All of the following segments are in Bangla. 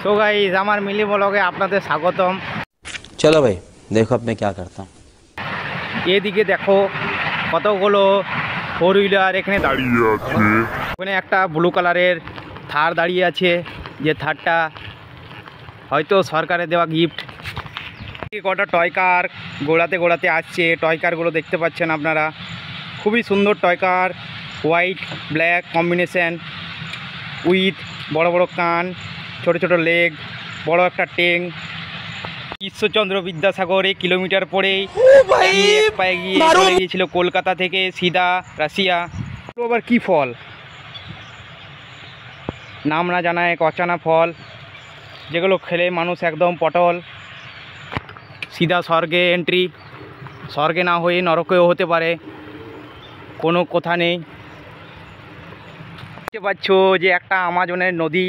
তো গাইস আমার মিলি ব্লগে আপনাদের স্বাগতম। চলো ভাই দেখো আপনি क्या करता हूँ। এদিকে দেখো কতগুলো ফোর হুইলার এখানে দাঁড়িয়ে আছে। ওখানে একটা ব্লু কালারের থার দাঁড়িয়ে আছে, যে থারটা হয়তো সরকারের দেওয়া গিফট। কটা টয় কার গোড়াতে গোড়াতে আসছে, টয় কারগুলো দেখতে পাচ্ছেন আপনারা, খুবই সুন্দর toy car, white black combination with বড় বড় কান, ছোট ছোট লেগ, বড় একটা ট্যাঙ্ক। ঈশ্বরচন্দ্র বিদ্যাসাগর এই কিলোমিটার পরেই এক পায়ে গিয়ে চলে গিয়েছিল কলকাতা থেকে সিধা রাশিয়া। আবার কি ফল নাম না জানা এক অচানা ফল, যেগুলো খেলে মানুষ একদম পটল, সিধা স্বর্গে এন্ট্রি, স্বর্গে না হয়ে নরকেও হতে পারে, কোনো কথা নেই। দেখতে পাচ্ছ যে একটা আমাজনের নদী,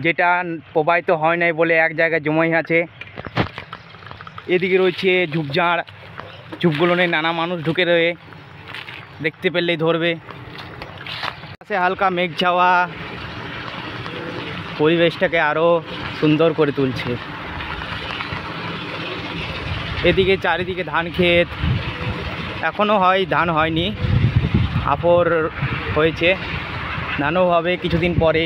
যেটা প্রবাহিত হয় নাই বলে এক জায়গায় জমাই আছে। এদিকে রয়েছে ঝুপঝাড়, ঝুপগুলো নিয়ে নানা মানুষ ঢুকে রয়ে, দেখতে পেলেই ধরবে। পাশে হালকা মেঘ ছাওয়া পরিবেশটাকে আরও সুন্দর করে তুলছে। এদিকে চারিদিকে ধান ক্ষেত, এখনও ধান হয়নি, আফর হয়েছে, ধানও হবে কিছুদিন পরে।